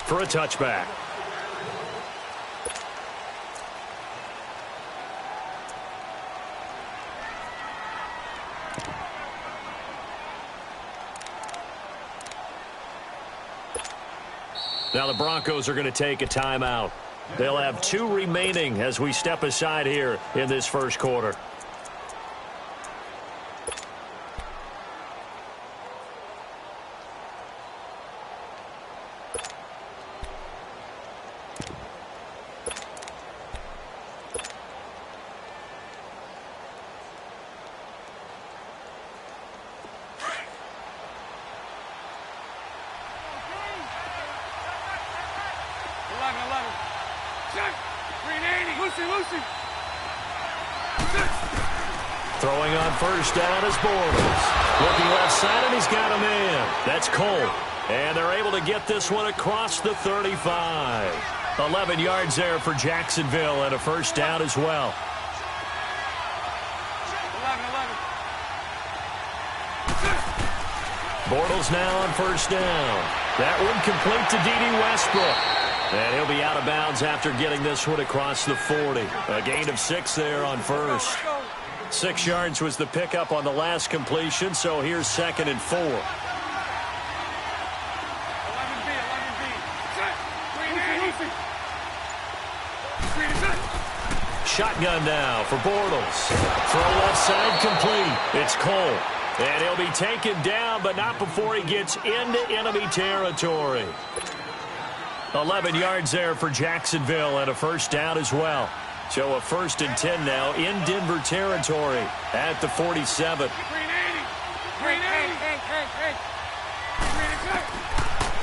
for a touchback. Now the Broncos are going to take a timeout. They'll have 2 remaining as we step aside here in this first quarter. Throwing on first down is Bortles. Looking left side, and he's got a man. That's Cole. And they're able to get this one across the 35. 11 yards there for Jacksonville, and a first down as well. 11. Bortles now on first down. That one complete to D.D. Westbrook. And he'll be out of bounds after getting this one across the 40. A gain of 6 there on first. 6 yards was the pickup on the last completion, so here's 2nd and 4. 11B. Shotgun now for Bortles. Throw left side complete. It's Cole. And he'll be taken down, but not before he gets into enemy territory. 11 yards there for Jacksonville, and a first down as well. So a 1st and 10 now in Denver territory at the 47.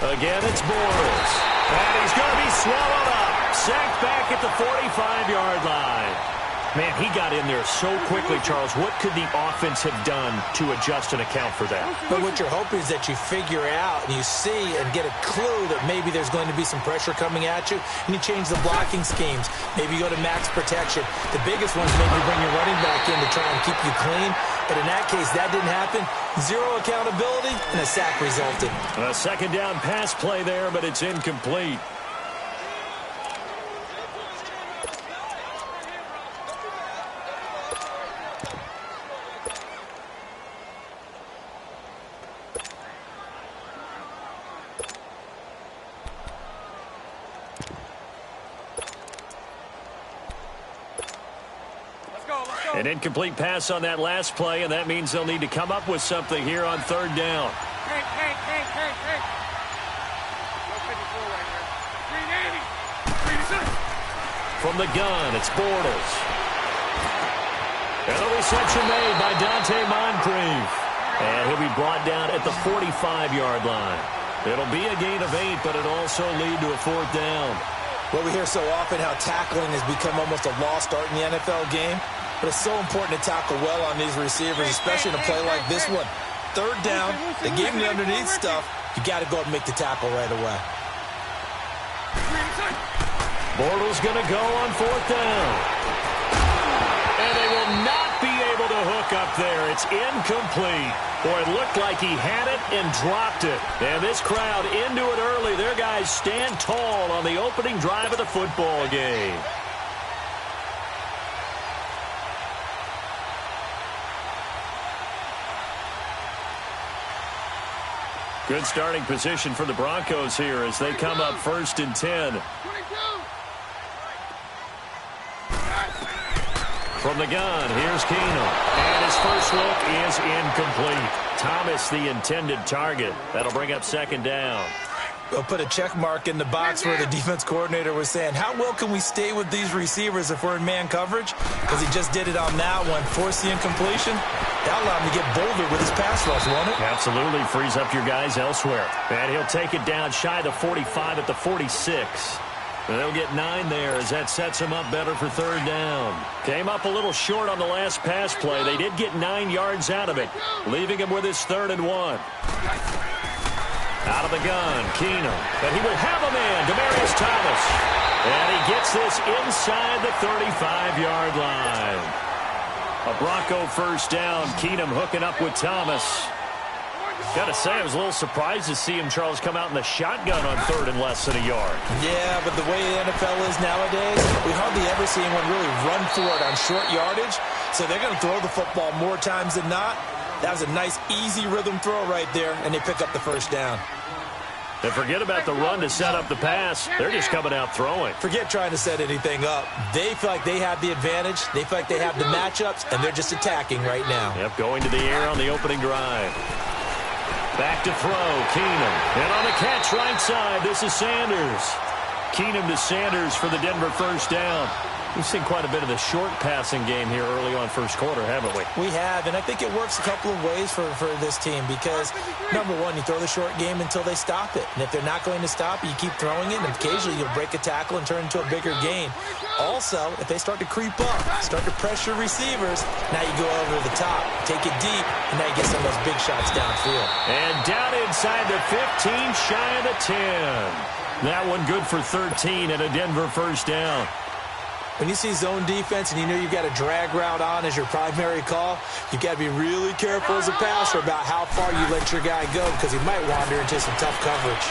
Again, it's Bortles. And he's going to be swallowed up. Sacked back at the 45-yard line. Man, he got in there so quickly, Charles. What could the offense have done to adjust and account for that? But what you're hoping is that you figure out and you see and get a clue that maybe there's going to be some pressure coming at you, and you change the blocking schemes. Maybe you go to max protection. The biggest one is maybe bring your running back in to try and keep you clean. But in that case, that didn't happen. 0 accountability, and a sack resulted. A 2nd down pass play there, but it's incomplete. An incomplete pass on that last play, and that means they'll need to come up with something here on 3rd down. From the gun, it's Bortles. And the reception made by Dante Moncrief. And he'll be brought down at the 45-yard line. It'll be a gain of 8, but it'll also lead to a 4th down. Well, we hear so often how tackling has become almost a lost art in the NFL game. But it's so important to tackle well on these receivers, especially in a play like this one. 3rd down, they gave him the underneath stuff. You got to go and make the tackle right away. Bortles going to go on 4th down. And they will not be able to hook up there. It's incomplete. Boy, it looked like he had it and dropped it. And this crowd into it early. Their guys stand tall on the opening drive of the football game. Good starting position for the Broncos here as they come up 1st and 10. From the gun, here's Keenum. And his first look is incomplete. Thomas, the intended target. That'll bring up 2nd down. They'll put a check mark in the box where the defense coordinator was saying, how well can we stay with these receivers if we're in man coverage? Because he just did it on that one, forced the incompletion. That allowed him to get bolder with his pass rush, won't it? Absolutely. Frees up your guys elsewhere. And he'll take it down shy of the 45 at the 46. And they'll get 9 there as that sets him up better for 3rd down. Came up a little short on the last pass play. They did get 9 yards out of it, leaving him with his 3rd and 1. Out of the gun, Keenum. And he will have a man, Demaryius Thomas. And he gets this inside the 35-yard line. A Bronco first down. Keenum hooking up with Thomas. Got to say, I was a little surprised to see him, Charles, come out in the shotgun on 3rd and less than a yard. Yeah, but the way the NFL is nowadays, we hardly ever see anyone really run for it on short yardage. So they're going to throw the football more times than not. That was a nice, easy rhythm throw right there, and they pick up the first down. And forget about the run to set up the pass. They're just coming out throwing. Forget trying to set anything up. They feel like they have the advantage. They feel like they have the matchups, and they're just attacking right now. Yep, going to the air on the opening drive. Back to throw, Keenum. And on the catch right side, this is Sanders. Keenum to Sanders for the Denver first down. We've seen quite a bit of the short passing game here early on first quarter, haven't we? We have, and I think it works a couple of ways for this team because, number one, you throw the short game until they stop it. And if they're not going to stop it, you keep throwing it, and occasionally you'll break a tackle and turn it into a bigger gain. Also, if they start to creep up, start to pressure receivers, now you go over the top, take it deep, and now you get some of those big shots downfield. And down inside the 15, shy of the 10. That one good for 13 and a Denver first down. When you see zone defense and you know you've got a drag route on as your primary call, you've got to be really careful as a passer about how far you let your guy go because he might wander into some tough coverage.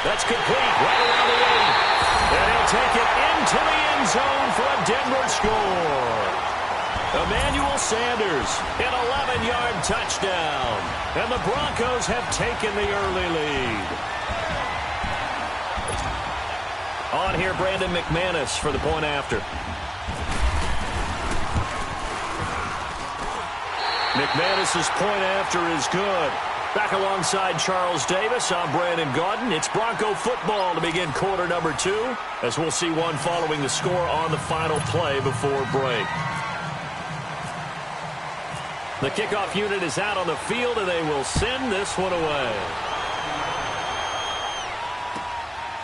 That's complete right around the 8. And he'll take it into the end zone for a Denver score. Emmanuel Sanders, an 11-yard touchdown. And the Broncos have taken the early lead. On here, Brandon McManus for the point after. McManus's point after is good. Back alongside Charles Davis, I'm Brandon Gaudin. It's Bronco football to begin quarter number 2, as we'll see one following the score on the final play before break. The kickoff unit is out on the field, and they will send this one away.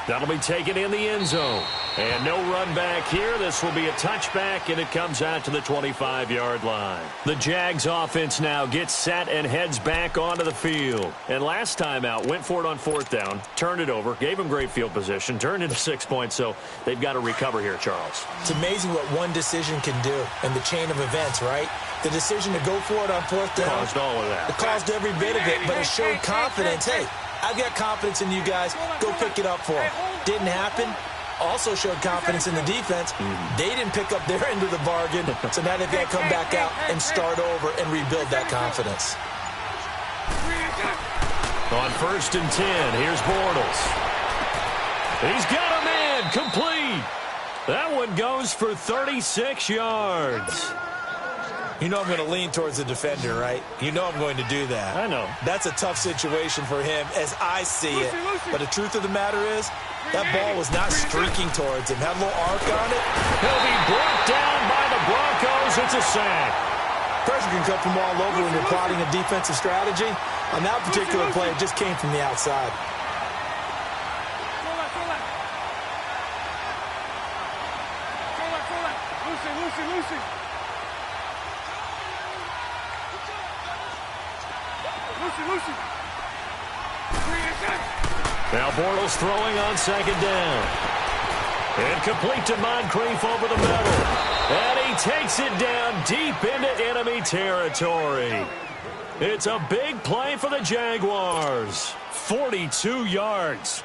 That'll be taken in the end zone. And no run back here. This will be a touchback, and it comes out to the 25-yard line. The Jags offense now gets set and heads back onto the field. And last time out, went for it on 4th down, turned it over, gave them great field position, turned into 6 points, so they've got to recover here, Charles. It's amazing what one decision can do in the chain of events, right? The decision to go for it on 4th down. Caused all of that. It caused every bit of it, but it showed confidence. Hey, I've got confidence in you guys. Go pick it up for them. Didn't happen. Also showed confidence in the defense. They didn't pick up their end of the bargain, so now they've got to come back out and start over and rebuild that confidence. On 1st and 10, here's Bortles. He's got a man, complete. That one goes for 36 yards. You know I'm going to lean towards the defender, right? You know I'm going to do that. I know. That's a tough situation for him as I see it. But the truth of the matter is, that ball was not streaking towards him. Had a little arc on it. He'll be brought down by the Broncos. It's a sack. Pressure can come from all over when you're plotting a defensive strategy. On that particular play, it just came from the outside. Now Bortles throwing on 2nd down. And complete to Moncrief over the middle. And he takes it down deep into enemy territory. It's a big play for the Jaguars. 42 yards.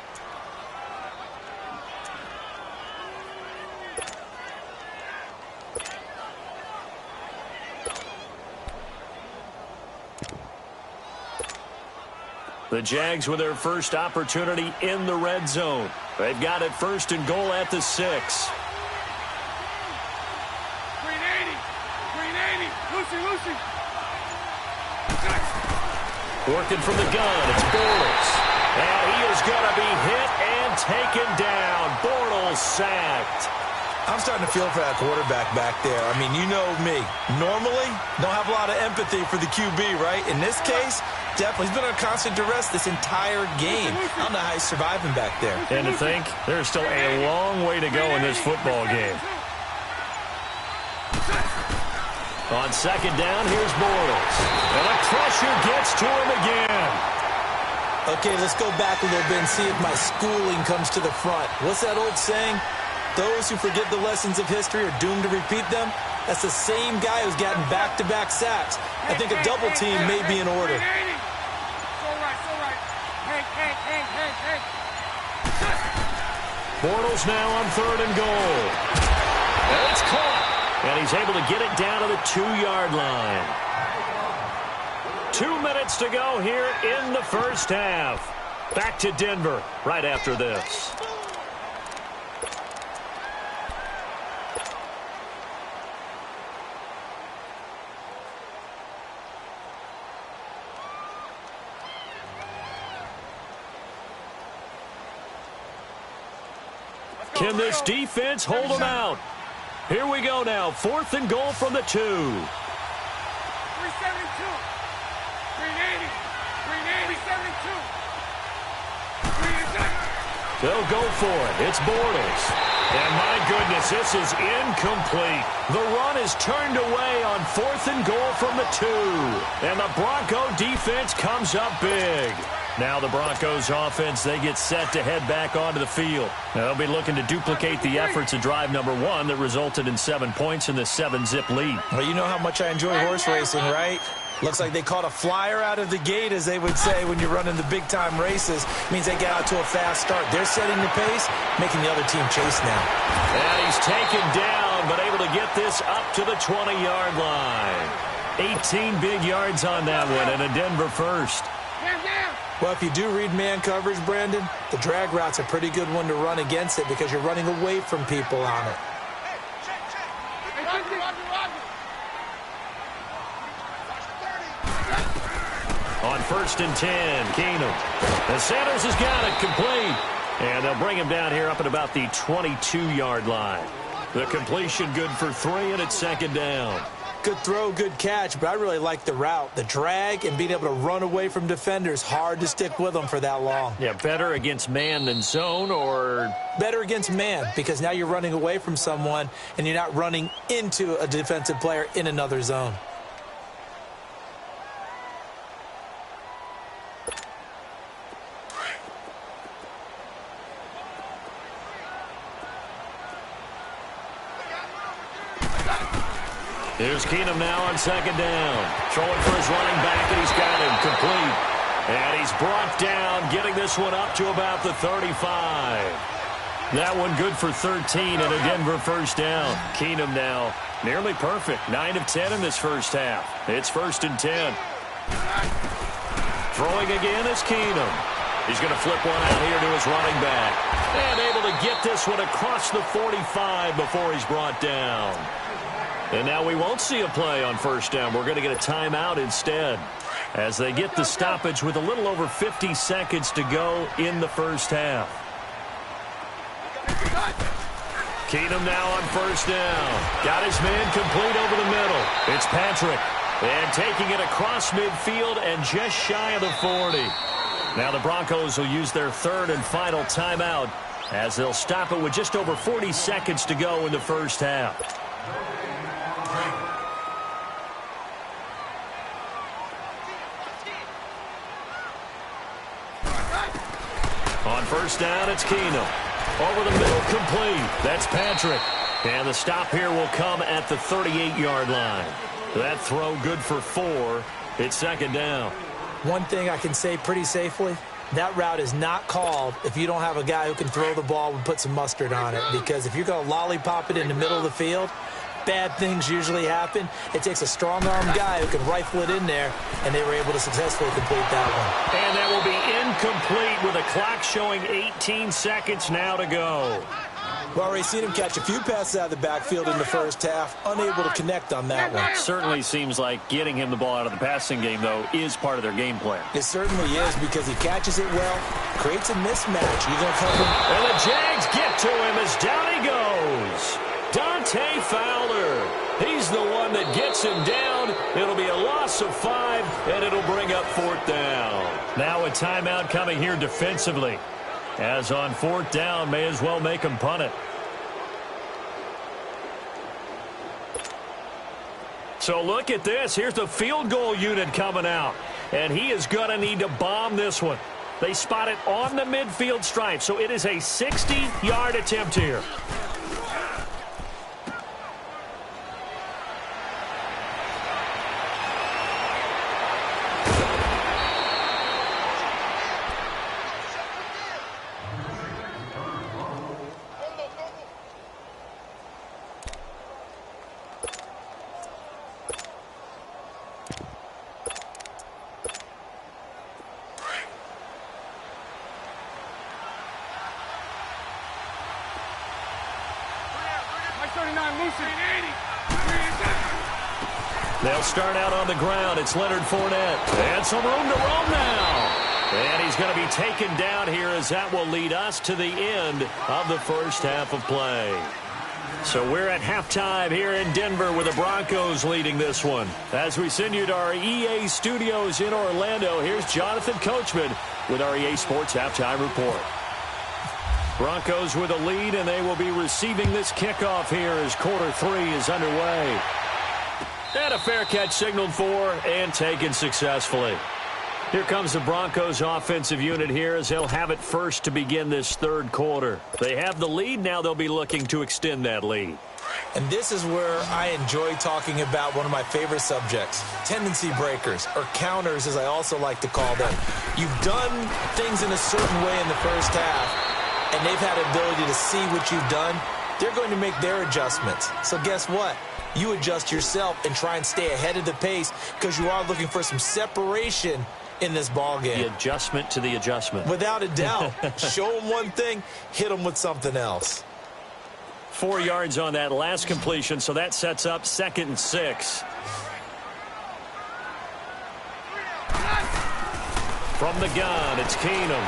The Jags with their first opportunity in the red zone. They've got it 1st and goal at the 6. Green 80. Lucy. Working from the gun, it's Bortles. And he is going to be hit and taken down. Bortles sacked. I'm starting to feel for that quarterback back there. I mean, you know me. Normally, don't have a lot of empathy for the QB, right? In this case, definitely. He's been under constant duress this entire game. I don't know how he's surviving back there. And to think, there's still a long way to go in this football game. On 2nd down, here's Bortles. And the pressure gets to him again. Okay, let's go back a little bit and see if my schooling comes to the front. What's that old saying? Those who forget the lessons of history are doomed to repeat them. That's the same guy who's gotten back-to-back sacks. I think a double team may be in order. Bortles now on 3rd and goal. And it's caught. And he's able to get it down to the 2-yard line. 2 minutes to go here in the first half. Back to Denver right after this. Can this defense hold them out? Here we go now. 4th and goal from the 2. 372. 380. 372. They'll go for it. It's Bortles. And my goodness, this is incomplete. The run is turned away on 4th and goal from the 2. And the Bronco defense comes up big. Now the Broncos offense, they get set to head back onto the field. They'll be looking to duplicate the efforts of drive number 1 that resulted in 7 points in the 7-zip lead. Well, you know how much I enjoy horse racing, right? Looks like they caught a flyer out of the gate, as they would say when you're running the big-time races. It means they get out to a fast start. They're setting the pace, making the other team chase now. And he's taken down, but able to get this up to the 20-yard line. 18 big yards on that one, and a Denver first. Well, if you do read man coverage, Brandon, the drag route's a pretty good one to run against it because you're running away from people on it. On 1st and 10, Keenum. And Sanders has got it complete. And they'll bring him down here up at about the 22-yard line. The completion good for 3, and it's 2nd down. Good throw, good catch, but I really like the route. The drag and being able to run away from defenders, hard to stick with them for that long. Yeah, better against man than zone, or? Better against man, because now you're running away from someone and you're not running into a defensive player in another zone. Here's Keenum now on 2nd down. Throwing for his running back, and he's got him complete. And he's brought down, getting this one up to about the 35. That one good for 13 and a Denver first down. Keenum now nearly perfect. 9 of 10 in this first half. It's 1st and 10. Throwing again is Keenum. He's going to flip one out here to his running back. And able to get this one across the 45 before he's brought down. And now we won't see a play on 1st down. We're going to get a timeout instead as they get the stoppage with a little over 50 seconds to go in the first half. Keenum now on 1st down. Got his man complete over the middle. It's Patrick. And taking it across midfield and just shy of the 40. Now the Broncos will use their 3rd and final timeout as they'll stop it with just over 40 seconds to go in the first half. On 1st down, it's Keenum. Over the middle, complete. That's Patrick. And the stop here will come at the 38-yard line. That throw good for 4. It's 2nd down. One thing I can say pretty safely, that route is not called if you don't have a guy who can throw the ball and put some mustard on it. Because if you're going to lollipop it in the middle of the field, bad things usually happen. It takes a strong-arm guy who can rifle it in there, and they were able to successfully complete that one. And that will be incomplete with a clock showing 18 seconds now to go. Well, already seen him catch a few passes out of the backfield in the first half, unable to connect on that one. Certainly seems like getting him the ball out of the passing game, though, is part of their game plan. It certainly is because he catches it well, creates a mismatch. You're going to come and the Jags get to him as down he goes. Dante Fowler. He's the one that gets him down. It'll be a loss of 5, and it'll bring up 4th down. Now a timeout coming here defensively. As on 4th down, may as well make him punt it. So look at this. Here's the field goal unit coming out. And he is going to need to bomb this one. They spot it on the midfield stripe. So it is a 60-yard attempt here. 39, Lucy. 80. They'll start out on the ground. It's Leonard Fournette. And some room to roam now. And he's going to be taken down here as that will lead us to the end of the first half of play. So we're at halftime here in Denver with the Broncos leading this one. As we send you to our EA studios in Orlando, here's Jonathan Coachman with our EA Sports Halftime Report. Broncos with a lead, and they will be receiving this kickoff here as quarter 3 is underway. And a fair catch signaled for and taken successfully. Here comes the Broncos offensive unit here as they'll have it first to begin this third quarter. They have the lead. Now they'll be looking to extend that lead. And this is where I enjoy talking about one of my favorite subjects, tendency breakers, or counters as I also like to call them. You've done things in a certain way in the first half, and they've had the ability to see what you've done. They're going to make their adjustments. So guess what? You adjust yourself and try and stay ahead of the pace because you are looking for some separation in this ball game. The adjustment to the adjustment. Without a doubt. Show them one thing, hit them with something else. 4 yards on that last completion, so that sets up 2nd and 6. From the gun, it's Keenum.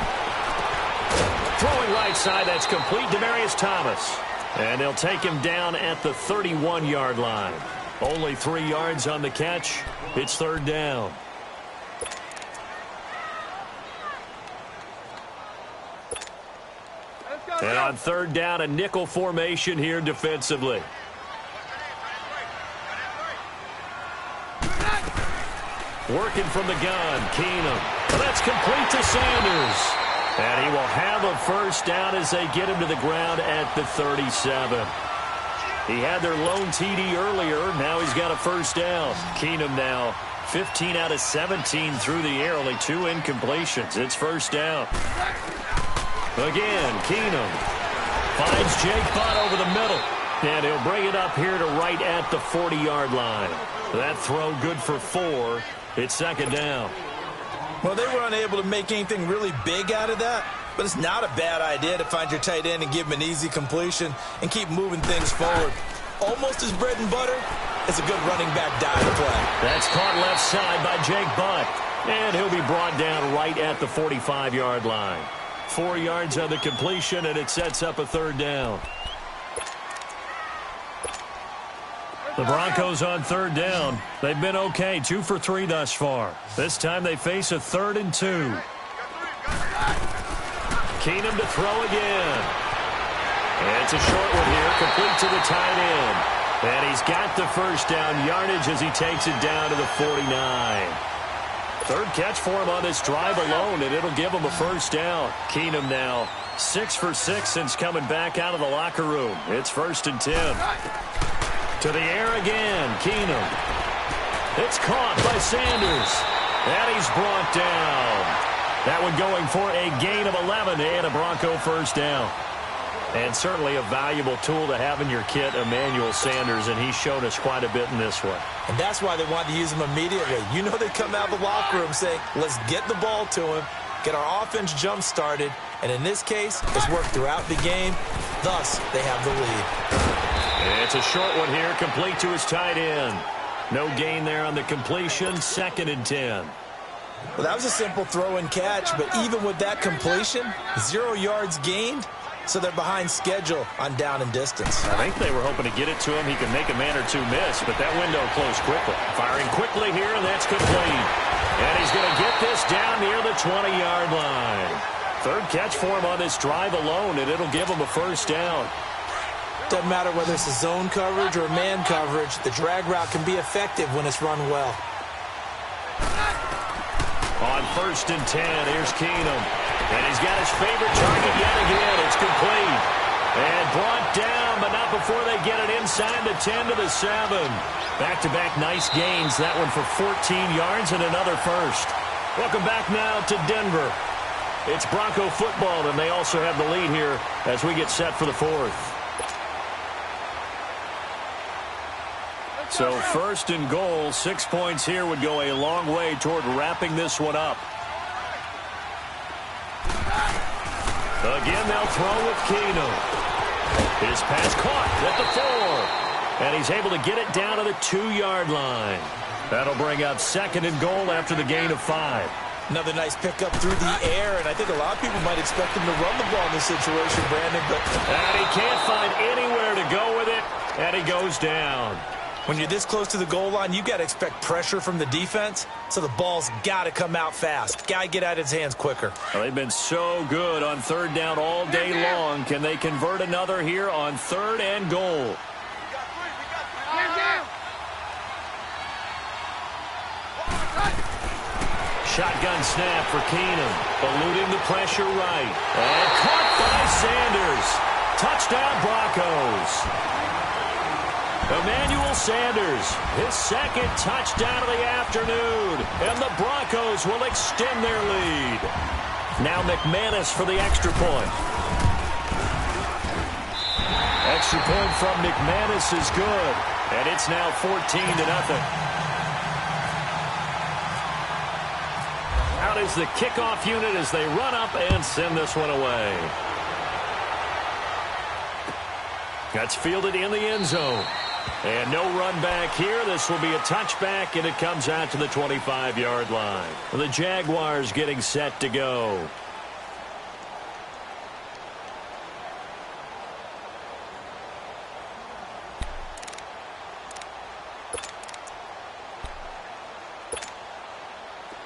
Throwing right side, that's complete. Demaryius Thomas. And they'll take him down at the 31-yard line. Only 3 yards on the catch. It's 3rd down. And on 3rd down, a nickel formation here defensively. Working from the gun, Keenum. That's complete to Sanders. And he will have a first down as they get him to the ground at the 37. He had their lone TD earlier. Now he's got a first down. Keenum now 15 out of 17 through the air. Only 2 incompletions. It's first down. Again, Keenum finds Jake Butt over the middle. And he'll bring it up here to right at the 40-yard line. That throw good for 4. It's 2nd down. Well, they were unable to make anything really big out of that, but it's not a bad idea to find your tight end and give him an easy completion and keep moving things forward. Almost as bread and butter as a good running back dive play. That's caught left side by Jake Butt, and he'll be brought down right at the 45-yard line. 4 yards on the completion, and it sets up a 3rd down. The Broncos on 3rd down. They've been okay, 2 for 3 thus far. This time they face a 3rd and 2. Keenum to throw again. And it's a short one here, complete to the tight end. And he's got the first down yardage as he takes it down to the 49. 3rd catch for him on this drive alone, and it'll give him a first down. Keenum now 6 for 6 since coming back out of the locker room. It's 1st and 10. To the air again, Keenum. It's caught by Sanders. And he's brought down. That one going for a gain of 11 and a Bronco first down. And certainly a valuable tool to have in your kit, Emmanuel Sanders, and he's shown us quite a bit in this one. And that's why they wanted to use him immediately. You know they come out of the locker room saying, let's get the ball to him, get our offense jump-started, and in this case, it's worked throughout the game. Thus, they have the lead. It's a short one here, complete to his tight end. No gain there on the completion, 2nd and 10. Well, that was a simple throw and catch, but even with that completion, 0 yards gained, so they're behind schedule on down and distance. I think they were hoping to get it to him. He can make a man or two miss, but that window closed quickly. Firing quickly here, and that's complete. And he's going to get this down near the 20-yard line. 3rd catch for him on this drive alone, and it'll give him a first down. Doesn't matter whether it's a zone coverage or man coverage, the drag route can be effective when it's run well. On 1st and 10, here's Keenum. And he's got his favorite target yet again. It's complete. And brought down, but not before they get it inside the 10 to the 7. Back-to-back nice gains. That one for 14 yards and another first. Welcome back now to Denver. It's Bronco football, and they also have the lead here as we get set for the 4th. So 1st and goal, 6 points here would go a long way toward wrapping this one up. Again, they'll throw with Keenum. His pass caught at the 4. And he's able to get it down to the 2-yard line. That'll bring up 2nd and goal after the gain of 5. Another nice pickup through the air, and I think a lot of people might expect him to run the ball in this situation, Brandon. And he can't find anywhere to go with it, and he goes down. When you're this close to the goal line, you've got to expect pressure from the defense, so the ball's got to come out fast. Got to get out of his hands quicker. Well, they've been so good on 3rd down all day long. Can they convert another here on 3rd and goal? Shotgun snap for Keenum, eluding the pressure right. And caught by Sanders. Touchdown Broncos. Emmanuel Sanders, his 2nd touchdown of the afternoon. And the Broncos will extend their lead. Now McManus for the extra point. Extra point from McManus is good. And it's now 14-0. Out is the kickoff unit as they run up and send this one away. That's fielded in the end zone. And no run back here. This will be a touchback, and it comes out to the 25-yard line. The Jaguars getting set to go.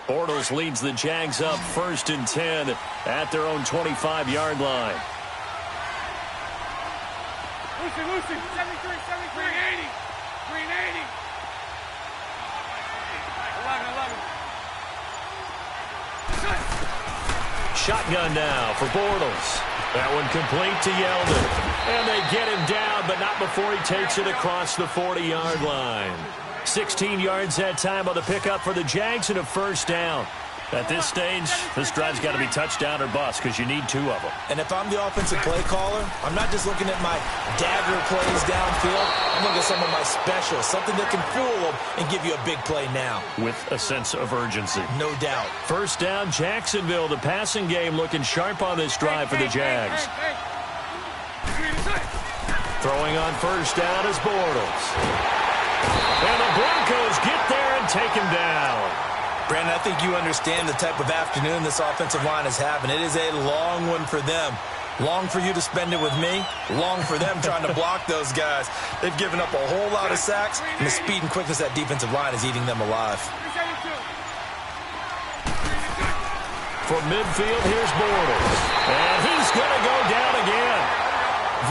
Bortles leads the Jags up 1st and 10 at their own 25-yard line. Lucy, 73, 380, 380. 11. Shotgun now for Bortles. That one complete to Yeldon. And they get him down, but not before he takes it across the 40-yard line. 16 yards that time on the pickup for the Jags and a 1st down. At this stage, this drive's got to be touchdown or bust because you need 2 of them. And if I'm the offensive play caller, I'm not just looking at my dagger plays downfield. I'm looking at some of my specials, something that can fool them and give you a big play now. With a sense of urgency. No doubt. 1st down, Jacksonville. The passing game looking sharp on this drive for the Jags. Throwing on 1st down is Bortles. And the Broncos get there and take him down. Brandon, I think you understand the type of afternoon this offensive line is having. It is a long one for them. Long for you to spend it with me. Long for them trying to block those guys. They've given up a whole lot of sacks, and the speed and quickness of that defensive line is eating them alive. For midfield, here's Bortles. And he's going to go down again.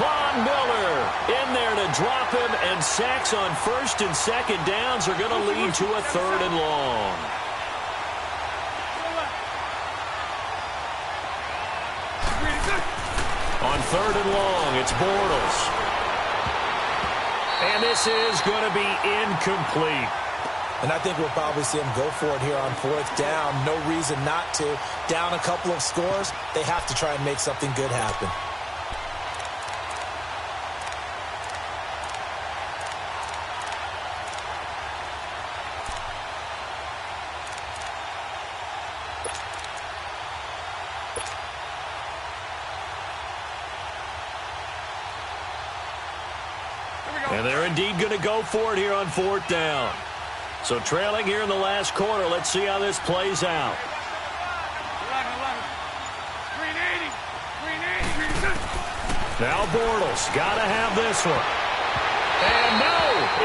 Von Miller in there to drop him, and sacks on 1st and 2nd downs are going to lead to a 3rd and long. On 3rd and long, it's Bortles. And this is going to be incomplete. And I think we'll probably see him go for it here on 4th down. No reason not to. Down a couple of scores, they have to try and make something good happen. And they're indeed going to go for it here on 4th down. So trailing here in the last quarter. Let's see how this plays out. 380. Now Bortles got to have this one. And no,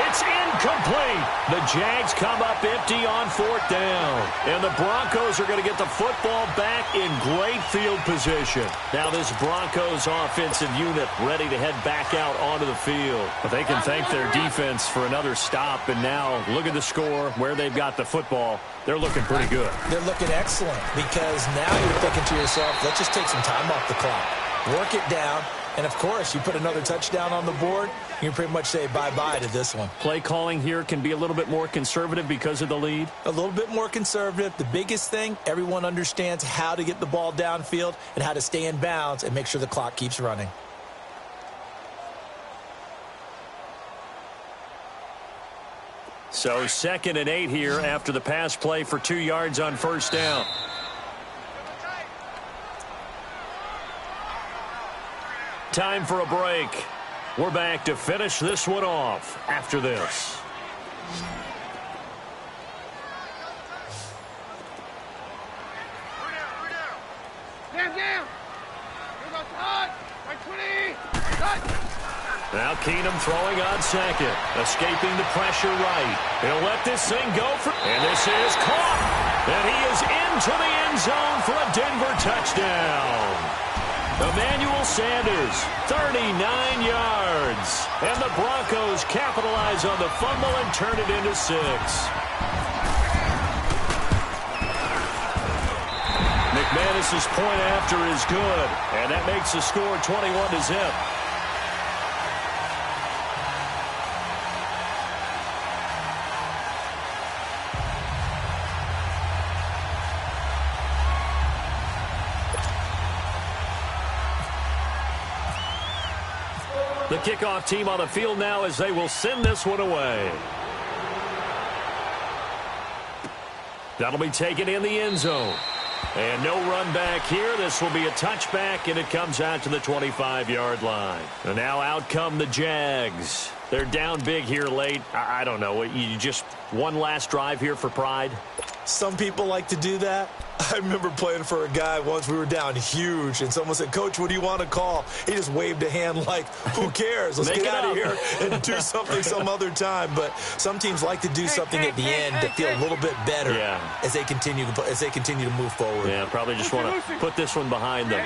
it's incomplete. The Jags come up empty on 4th down. And the Broncos are going to get the football back in great field position. Now this Broncos offensive unit ready to head back out onto the field. But they can thank their defense for another stop. And now look at the score, where they've got the football. They're looking pretty good. They're looking excellent because now you're thinking to yourself, let's just take some time off the clock. Work it down. And, of course, you put another touchdown on the board, you can pretty much say bye-bye to this one. Play calling here can be a little bit more conservative because of the lead. A little bit more conservative. The biggest thing, everyone understands how to get the ball downfield and how to stay in bounds and make sure the clock keeps running. So 2nd and 8 here after the pass play for 2 yards on 1st down. Time for a break. We're back to finish this one off after this. Now Keenum throwing on second, escaping the pressure right. He'll let this thing go and this is caught. And he is into the end zone for a Denver touchdown. Emmanuel Sanders, 39 yards. And the Broncos capitalize on the fumble and turn it into 6. McManus's point after is good, and that makes the score 21-0. The kickoff team on the field now as they will send this one away. That'll be taken in the end zone. And no run back here. This will be a touchback, and it comes out to the 25-yard line. And now out come the Jags. They're down big here late. I don't know. You just one last drive here for pride? Some people like to do that. I remember playing for a guy once. We were down huge, and someone said, "Coach, what do you want to call?" He just waved a hand like, who cares? Let's get out of here and do something some other time. But some teams like to do something at the end to feel a little bit better as they continue to move forward. Yeah, probably just want to put this one behind them.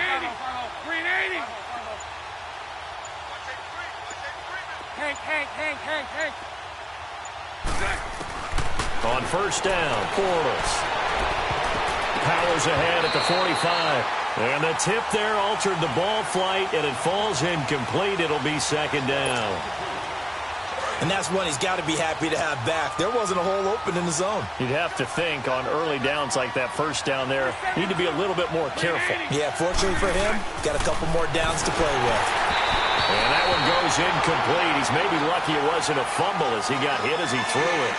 On first down, Bortles powers ahead at the 45. And the tip there altered the ball flight, and it falls incomplete. It'll be second down. And that's one he's got to be happy to have back. There wasn't a hole open in the zone. You'd have to think on early downs like that first down there, need to be a little bit more careful. Yeah, fortunately for him, got a couple more downs to play with. And that one goes incomplete. He's maybe lucky it wasn't a fumble as he got hit as he threw it.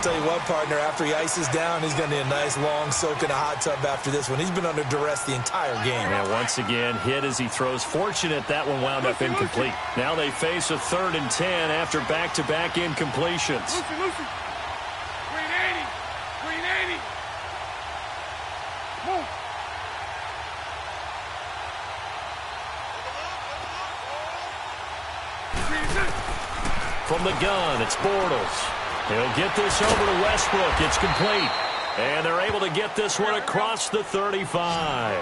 Tell you what, partner, after he ices down, he's going to need a nice long soak in a hot tub after this one. He's been under duress the entire game. Yeah, once again, hit as he throws. Fortunate that one wound up incomplete. Now they face a 3rd and 10 after back-to-back incompletions. Lucy. 380. 380. Move. From the gun, it's Bortles. He'll get this over to Westbrook. It's complete. And they're able to get this one across the 35.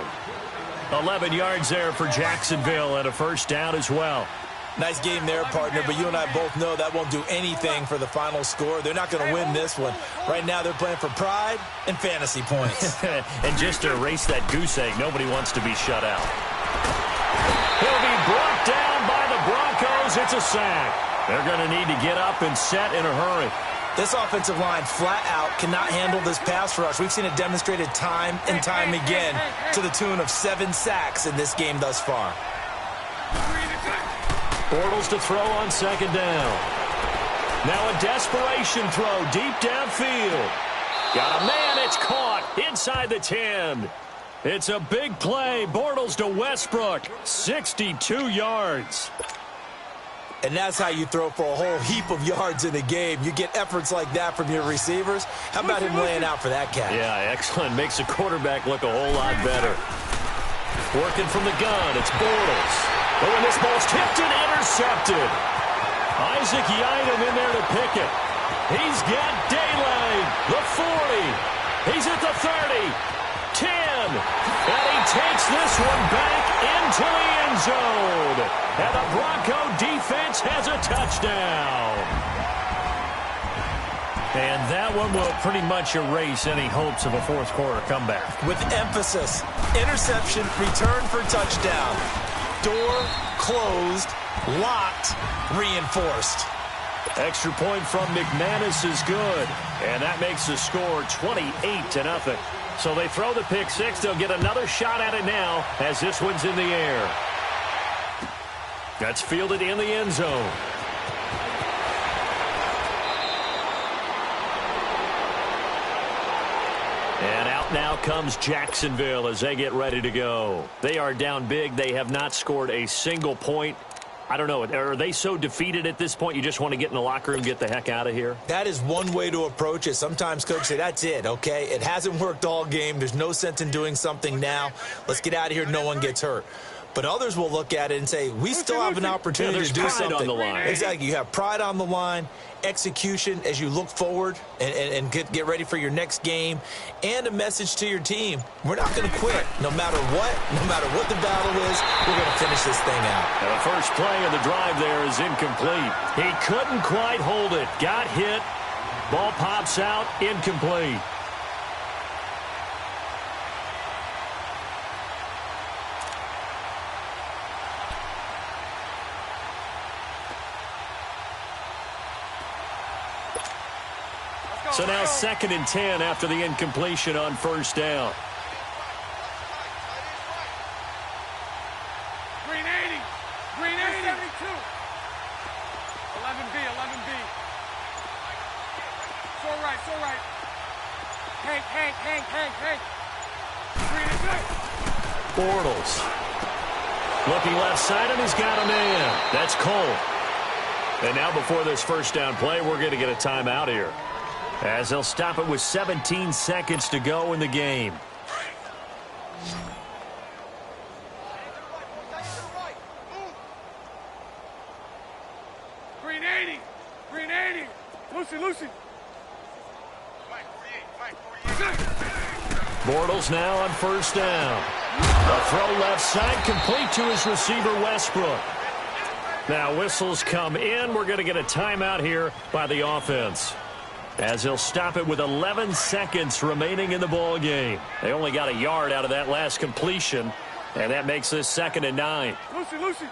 11 yards there for Jacksonville and a first down as well. Nice game there, partner, but you and I both know that won't do anything for the final score. They're not going to win this one. Right now they're playing for pride and fantasy points. And just to erase that goose egg, nobody wants to be shut out. He'll be brought down by the Broncos. It's a sack. They're going to need to get up and set in a hurry. This offensive line flat out cannot handle this pass rush. We've seen it demonstrated time and time again to the tune of 7 sacks in this game thus far. Bortles to throw on second down. Now a desperation throw deep downfield. Got a man, it's caught inside the 10. It's a big play. Bortles to Westbrook, 62 yards. And that's how you throw for a whole heap of yards in a game. You get efforts like that from your receivers. How about him laying out for that catch? Yeah, excellent. Makes the quarterback look a whole lot better. Working from the gun, it's Bortles. Oh, and this ball's tipped and intercepted. Isaac Yiadom in there to pick it. He's got daylight. The 40. He's at the 30. 10. And he takes this one back into the end zone. And the Bronco defense has a touchdown. And that one will pretty much erase any hopes of a fourth quarter comeback. With emphasis, interception, return for touchdown. Door closed, locked, reinforced. Extra point from McManus is good. And that makes the score 28-0. So they throw the pick six. They'll get another shot at it now as this one's in the air. That's fielded in the end zone. And out now comes Jacksonville as they get ready to go. They are down big. They have not scored a single point I don't know. Are they so defeated at this point you just want to get in the locker room and get the heck out of here? That is one way to approach it. Sometimes coaches say, that's it, okay? It hasn't worked all game. There's no sense in doing something now. Let's get out of here. No one gets hurt. But others will look at it and say, we still have an opportunity to do something. On the line. Exactly. You have pride on the line, execution as you look forward and get ready for your next game, and a message to your team. We're not going to quit. No matter what the battle is, we're going to finish this thing out. And the first play of the drive there is incomplete. He couldn't quite hold it. Got hit. Ball pops out. Incomplete. So now 2nd and 10 after the incompletion on first down. Green 80. Green 80. 72. 11B, 11B. It's all right, it's all right. Hank. Green is good. Bortles. Looking left side, and he's got a man. That's Cole. And now before this first down play, we're going to get a timeout here, as they'll stop it with 17 seconds to go in the game. Green 80. Green 80. Lucy. Bortles now on first down. A throw left side, complete to his receiver, Westbrook. Now whistles come in. We're going to get a timeout here by the offense, as he'll stop it with 11 seconds remaining in the ball game. They only got a yard out of that last completion, and that makes this 2nd and 9. Lucy.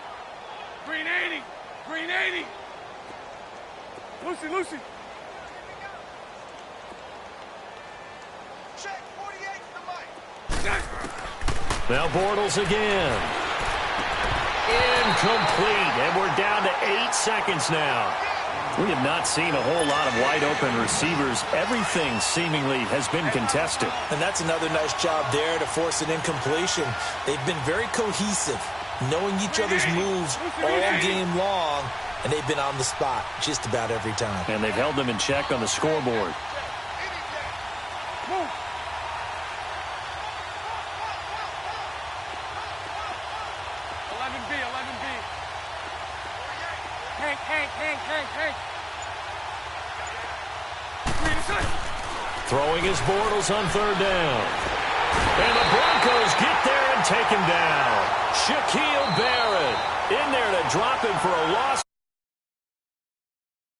Green 80. Green 80. Lucy. Check 48 to the mic. Now Bortles again. Incomplete, and we're down to 8 seconds now. We have not seen a whole lot of wide-open receivers. Everything seemingly has been contested. And that's another nice job there to force an incompletion. They've been very cohesive, knowing each other's moves all game long, and they've been on the spot just about every time. And they've held them in check on the scoreboard. Move. Hank. Throwing his Bortles on 3rd down. And the Broncos get there and take him down. Shaquille Barrett in there to drop him for a loss.